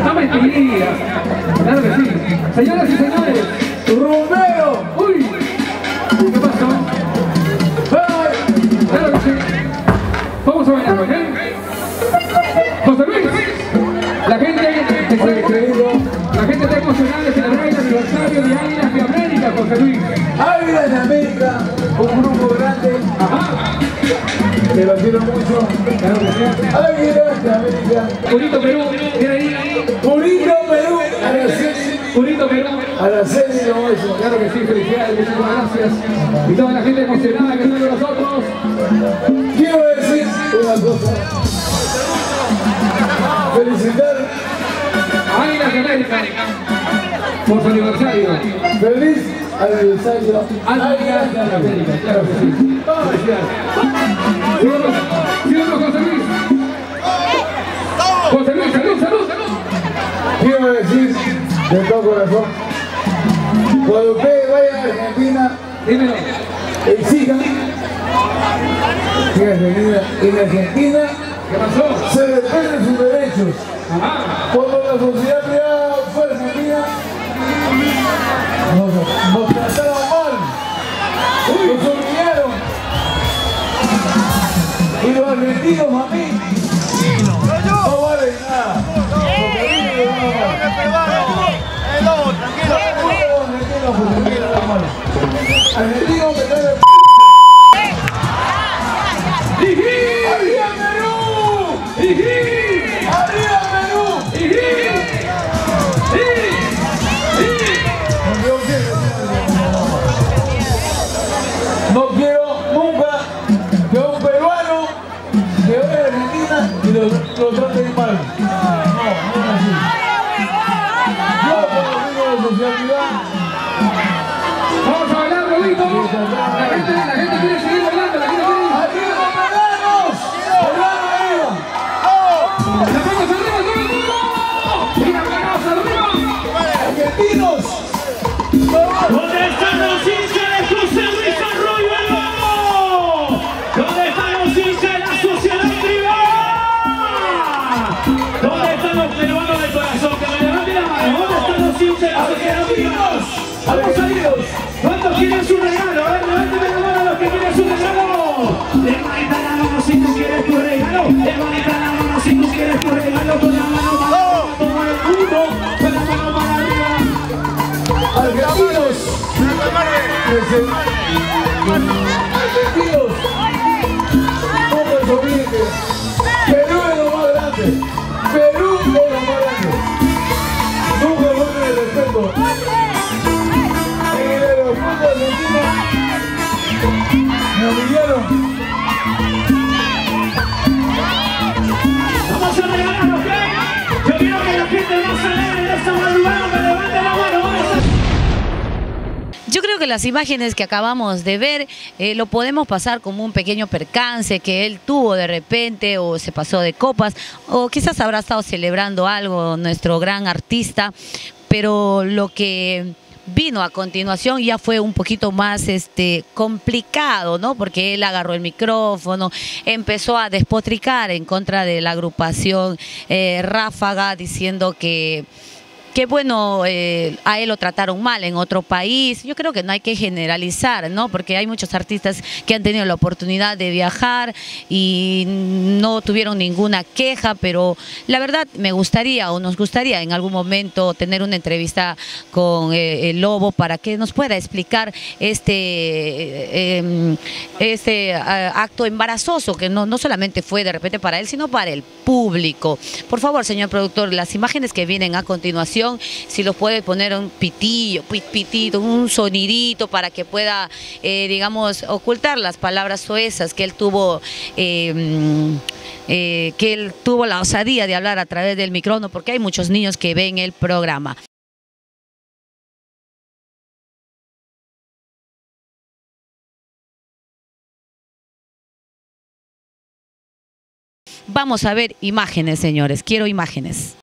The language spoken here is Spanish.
No mentiría. Claro que sí. Señoras y señores, Romeo. Uy. ¿Qué pasó? ¡Ay! Claro que sí. Vamos a bailar, ¿ok? José Luis. La gente está emocionada de celebrar el aniversario de Águilas de América, José Luis. Águilas de América, un grupo grande. Ajá. Te lo quiero mucho. Claro que sí. Águilas de América. Purito Perú, mira ahí. Purito Perú. Araceli. Purito Perú. Araceli lo hizo. Claro que sí, felicidades, muchísimas gracias. Y toda la gente emocionada que está con nosotros. Quiero decir una cosa. Felicitar a Águilas de América por su aniversario. Feliz aniversario. Águilas de América, claro que sí. Felicidades. ¿Sí o no, José Luis? José Luis, salud, salud, salud. Quiero decir de todo corazón, cuando ustedes vayan a Argentina, Dímelo. exijan que en Argentina ¿Qué pasó? se respeten sus derechos. Ajá. Cuando la sociedad privada fue a Argentina, nos trataron mal, nos humillaron. Y los argentinos a mí no valen nada. Porque a mí me lo van a mal. Argentinos me traen el ¡Arriba Perú! ¡Arriba Perú! No quiero nunca que un peruano que vaya a Argentina y lo traten mal. No es así. Yo como digo de sociedad privada. Vamos a bailar, Rodito. La gente quiere seguir bailando, la gente quiere ir. ¡Arriba, peruanos! ¡Arriba! ¡La vamos arriba, todo el mundo! ¡Mira, pegados arriba! ¡Argentinos! ¿Dónde están los hinchas de José Luis Arroyo el Lobo? ¿Dónde están los hinchas de la sociedad privada? ¿Dónde están los peruanos de corazón? Que me levanten la mano. ¿Dónde están los hinchas de la sociedad privada? ¡Vamos a ir! ¿Cuántos quieren su regalo? A ver, levántame la mano a los que quieren su regalo. Levanta la mano si tú quieres tu regalo. Levanta la mano si tú quieres tu regalo. Con la mano para arriba, todo el mundo. Con la mano para arriba. ¡Argentinos! ¡Argentinos! No me olviden que Perú es lo más grande. Perú es lo más grande. Nunca falten el respeto. En el aeropuerto de Argentina me humillaron. Vamos a regalar, ¿ok? Yo quiero que la gente más alegre de esta madrugada me levante la mano. Yo creo que las imágenes que acabamos de ver lo podemos pasar como un pequeño percance que él tuvo de repente o se pasó de copas o quizás habrá estado celebrando algo nuestro gran artista, pero lo que vino a continuación ya fue un poquito más complicado, ¿no? Porque él agarró el micrófono, empezó a despotricar en contra de la agrupación Ráfaga, diciendo que bueno, a él lo trataron mal en otro país. Yo creo que no hay que generalizar, ¿no? Porque hay muchos artistas que han tenido la oportunidad de viajar y no tuvieron ninguna queja, pero la verdad me gustaría o nos gustaría en algún momento tener una entrevista con el Lobo para que nos pueda explicar este acto embarazoso que no solamente fue de repente para él, sino para el público. Por favor, señor productor, las imágenes que vienen a continuación, si los puede poner un pitito, un sonidito para que pueda, digamos, ocultar las palabras soezas que él tuvo, la osadía de hablar a través del micrófono, porque hay muchos niños que ven el programa. Vamos a ver imágenes, señores, quiero imágenes.